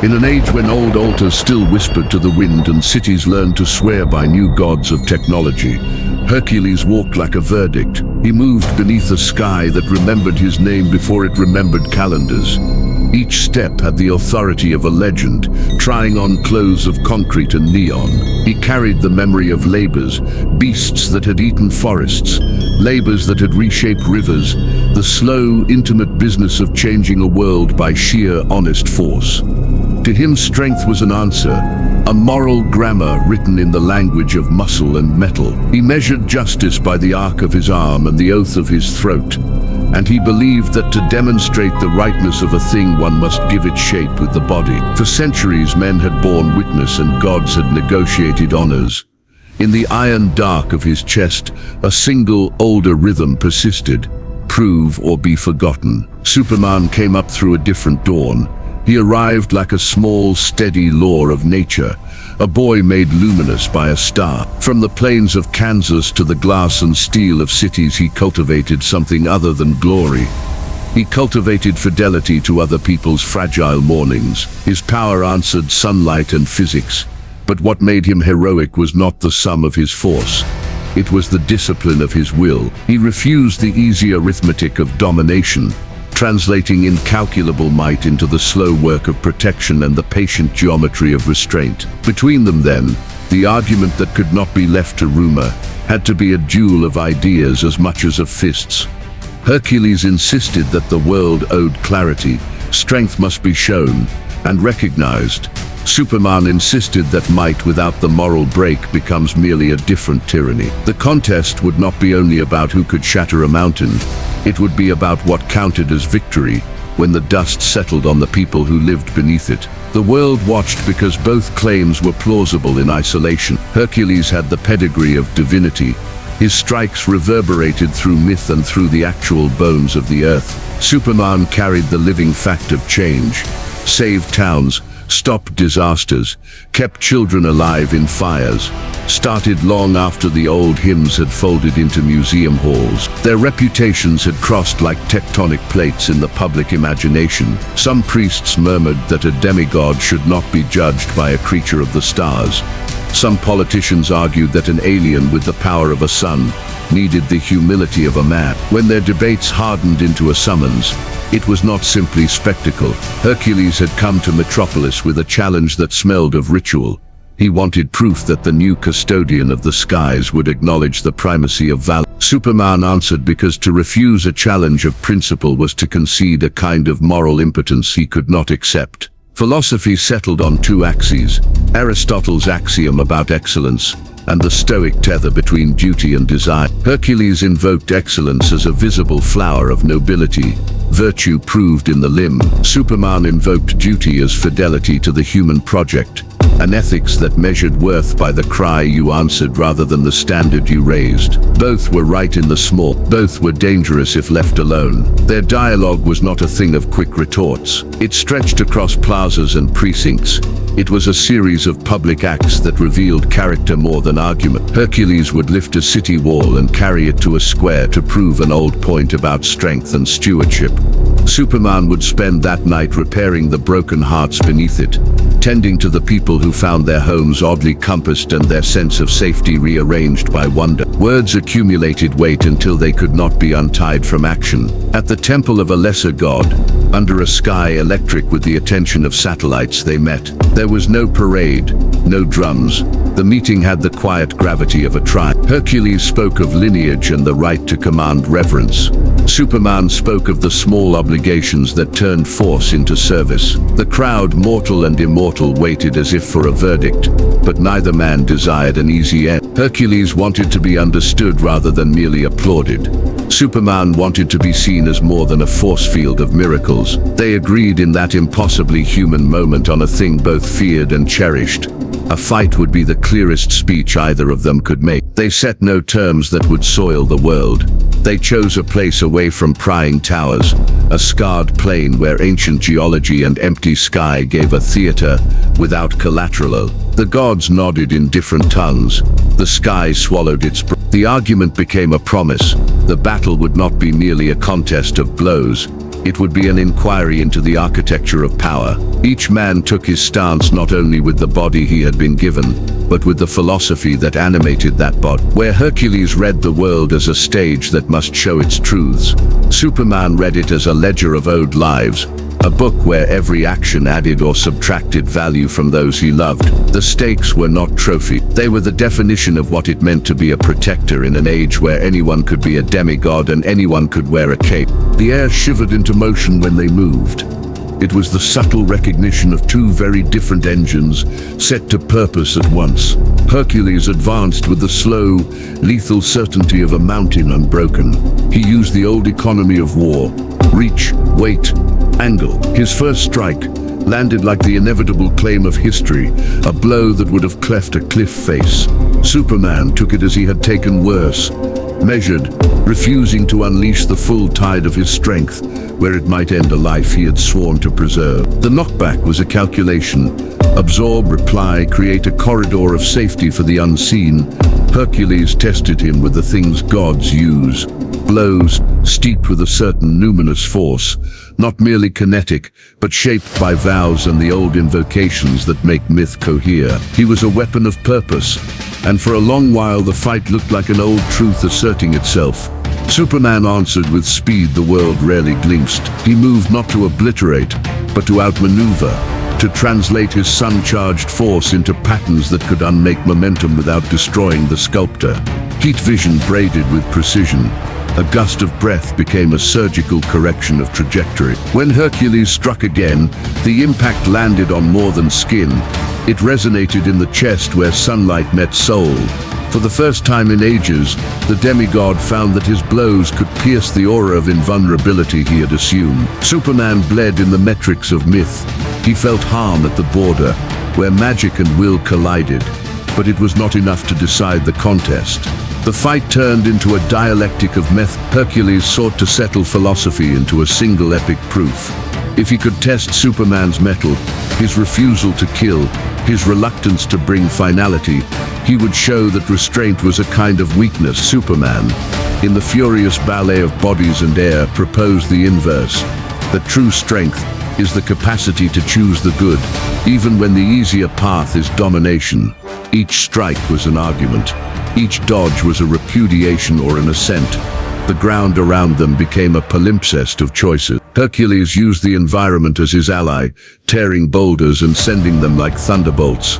In an age when old altars still whispered to the wind and cities learned to swear by new gods of technology, Hercules walked like a verdict. He moved beneath a sky that remembered his name before it remembered calendars. Each step had the authority of a legend, trying on clothes of concrete and neon. He carried the memory of labors, beasts that had eaten forests, labors that had reshaped rivers, the slow, intimate business of changing a world by sheer, honest force. To him, strength was an answer, a moral grammar written in the language of muscle and metal. He measured justice by the arc of his arm and the oath of his throat, and he believed that to demonstrate the rightness of a thing, one must give it shape with the body. For centuries, men had borne witness and gods had negotiated honors. In the iron dark of his chest, a single, older rhythm persisted: prove or be forgotten. Superman came up through a different dawn. He arrived like a small, steady law of nature, a boy made luminous by a star. From the plains of Kansas to the glass and steel of cities, he cultivated something other than glory. He cultivated fidelity to other people's fragile mornings. His power answered sunlight and physics. But what made him heroic was not the sum of his force. It was the discipline of his will. He refused the easy arithmetic of domination, translating incalculable might into the slow work of protection and the patient geometry of restraint. Between them then, the argument that could not be left to rumor had to be a duel of ideas as much as of fists. Hercules insisted that the world owed clarity, strength must be shown and recognized. Superman insisted that might without the moral break becomes merely a different tyranny. The contest would not be only about who could shatter a mountain, it would be about what counted as victory when the dust settled on the people who lived beneath it. The world watched because both claims were plausible in isolation. Hercules had the pedigree of divinity. His strikes reverberated through myth and through the actual bones of the earth. Superman carried the living fact of change, saved towns, stopped disasters, kept children alive in fires, started long after the old hymns had folded into museum halls. Their reputations had crossed like tectonic plates in the public imagination. Some priests murmured that a demigod should not be judged by a creature of the stars. Some politicians argued that an alien with the power of a sun needed the humility of a man. When their debates hardened into a summons, it was not simply spectacle. Hercules had come to Metropolis with a challenge that smelled of ritual. He wanted proof that the new custodian of the skies would acknowledge the primacy of valor. Superman answered because to refuse a challenge of principle was to concede a kind of moral impotence he could not accept. Philosophy settled on two axes: Aristotle's axiom about excellence and the Stoic tether between duty and desire. Hercules invoked excellence as a visible flower of nobility, virtue proved in the limb. Superman invoked duty as fidelity to the human project, an ethics that measured worth by the cry you answered rather than the standard you raised. Both were right in the small, both were dangerous if left alone. Their dialogue was not a thing of quick retorts. It stretched across plazas and precincts. It was a series of public acts that revealed character more than argument. Hercules would lift a city wall and carry it to a square to prove an old point about strength and stewardship. Superman would spend that night repairing the broken hearts beneath it, tending to the people who found their homes oddly compassed and their sense of safety rearranged by wonder. Words accumulated weight until they could not be untied from action. At the temple of a lesser god, under a sky electric with the attention of satellites, they met. There was no parade, no drums. The meeting had the quiet gravity of a tribe. Hercules spoke of lineage and the right to command reverence. Superman spoke of the small obligations that turned force into service. The crowd, mortal and immortal, waited as if for a verdict, but neither man desired an easy end. Hercules wanted to be understood rather than merely applauded. Superman wanted to be seen as more than a force field of miracles. They agreed in that impossibly human moment on a thing both feared and cherished. A fight would be the clearest speech either of them could make. They set no terms that would soil the world. They chose a place away from prying towers, a scarred plain where ancient geology and empty sky gave a theater without collateral. The gods nodded in different tongues. The sky swallowed its breath. The argument became a promise. The battle would not be merely a contest of blows. It would be an inquiry into the architecture of power. Each man took his stance not only with the body he had been given, but with the philosophy that animated that body. Where Hercules read the world as a stage that must show its truths, Superman read it as a ledger of owed lives, a book where every action added or subtracted value from those he loved. The stakes were not trophy. They were the definition of what it meant to be a protector in an age where anyone could be a demigod and anyone could wear a cape. The air shivered into motion when they moved. It was the subtle recognition of two very different engines set to purpose at once. Hercules advanced with the slow, lethal certainty of a mountain unbroken. He used the old economy of war: reach, weight, angle. His first strike landed like the inevitable claim of history, a blow that would have cleft a cliff face. Superman took it as he had taken worse, measured, refusing to unleash the full tide of his strength, where it might end a life he had sworn to preserve. The knockback was a calculation. Absorb, reply, create a corridor of safety for the unseen. Hercules tested him with the things gods use. Blows steeped with a certain numinous force, not merely kinetic, but shaped by vows and the old invocations that make myth cohere. He was a weapon of purpose, and for a long while the fight looked like an old truth asserting itself. Superman answered with speed the world rarely glimpsed. He moved not to obliterate, but to outmaneuver, to translate his sun-charged force into patterns that could unmake momentum without destroying the sculptor. Heat vision braided with precision. A gust of breath became a surgical correction of trajectory. When Hercules struck again, the impact landed on more than skin. It resonated in the chest where sunlight met soul. For the first time in ages, the demigod found that his blows could pierce the aura of invulnerability he had assumed. Superman bled in the metrics of myth. He felt harm at the border, where magic and will collided, but it was not enough to decide the contest. The fight turned into a dialectic of myth. Hercules sought to settle philosophy into a single epic proof. If he could test Superman's mettle, his refusal to kill, his reluctance to bring finality, he would show that restraint was a kind of weakness. Superman, in the furious ballet of bodies and air, proposed the inverse, that true strength is the capacity to choose the good, even when the easier path is domination. Each strike was an argument. Each dodge was a repudiation or an assent. The ground around them became a palimpsest of choices. Hercules used the environment as his ally, tearing boulders and sending them like thunderbolts.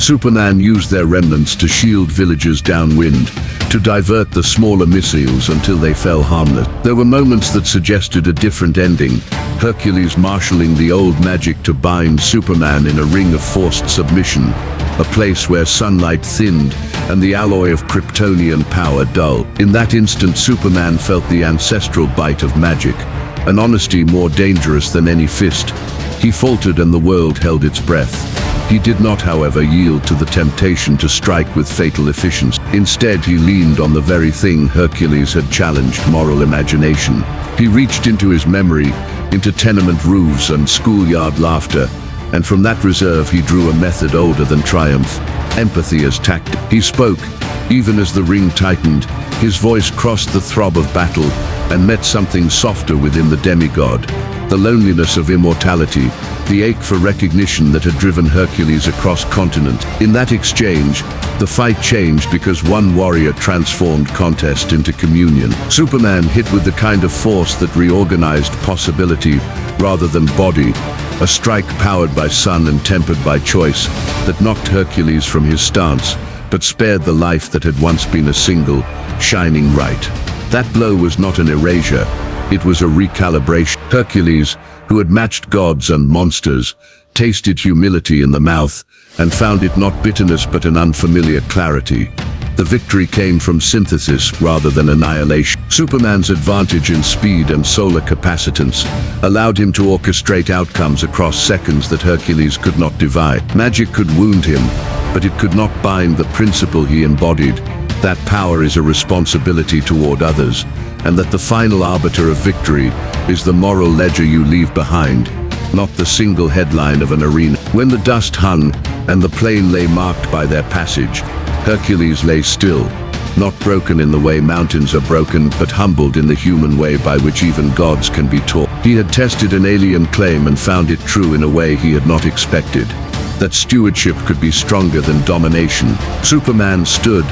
Superman used their remnants to shield villages downwind, to divert the smaller missiles until they fell harmless. There were moments that suggested a different ending. Hercules marshalling the old magic to bind Superman in a ring of forced submission, a place where sunlight thinned and the alloy of Kryptonian power dulled. In that instant, Superman felt the ancestral bite of magic, an honesty more dangerous than any fist. He faltered and the world held its breath. He did not, however, yield to the temptation to strike with fatal efficiency. Instead, he leaned on the very thing Hercules had challenged: moral imagination. He reached into his memory, into tenement roofs and schoolyard laughter, and from that reserve he drew a method older than triumph: empathy as tactic. He spoke, even as the ring tightened. His voice crossed the throb of battle and met something softer within the demigod: the loneliness of immortality, the ache for recognition that had driven Hercules across continents. In that exchange, the fight changed because one warrior transformed contest into communion. Superman hit with the kind of force that reorganized possibility rather than body, a strike powered by sun and tempered by choice that knocked Hercules from his stance, but spared the life that had once been a single, shining right. That blow was not an erasure, it was a recalibration. Hercules, who had matched gods and monsters, tasted humility in the mouth and found it not bitterness but an unfamiliar clarity. The victory came from synthesis rather than annihilation. Superman's advantage in speed and solar capacitance allowed him to orchestrate outcomes across seconds that Hercules could not divide. Magic could wound him, but it could not bind the principle he embodied: that power is a responsibility toward others, and that the final arbiter of victory is the moral ledger you leave behind, not the single headline of an arena. When the dust hung and the plain lay marked by their passage, Hercules lay still, not broken in the way mountains are broken, but humbled in the human way by which even gods can be taught. He had tested an alien claim and found it true in a way he had not expected. That stewardship could be stronger than domination. Superman stood,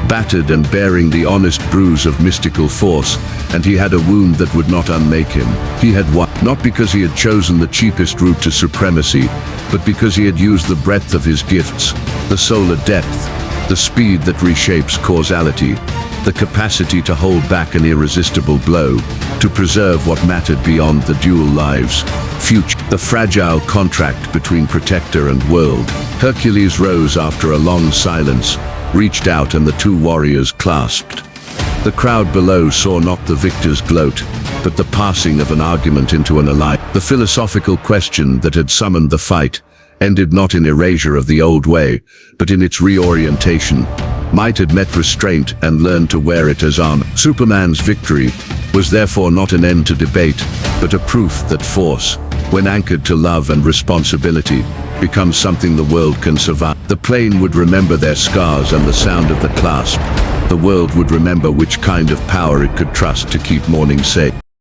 battered and bearing the honest bruise of mystical force, and he had a wound that would not unmake him. He had won, not because he had chosen the cheapest route to supremacy, but because he had used the breadth of his gifts, the solar depth, the speed that reshapes causality, the capacity to hold back an irresistible blow, to preserve what mattered beyond the dual lives. Future, the fragile contract between protector and world. Hercules rose after a long silence, reached out, and the two warriors clasped. The crowd below saw not the victor's gloat, but the passing of an argument into an alliance. The philosophical question that had summoned the fight ended not in erasure of the old way, but in its reorientation. Might had met restraint and learned to wear it as armor. Superman's victory was therefore not an end to debate, but a proof that force, when anchored to love and responsibility, becomes something the world can survive. The plane would remember their scars and the sound of the clasp. The world would remember which kind of power it could trust to keep morning safe.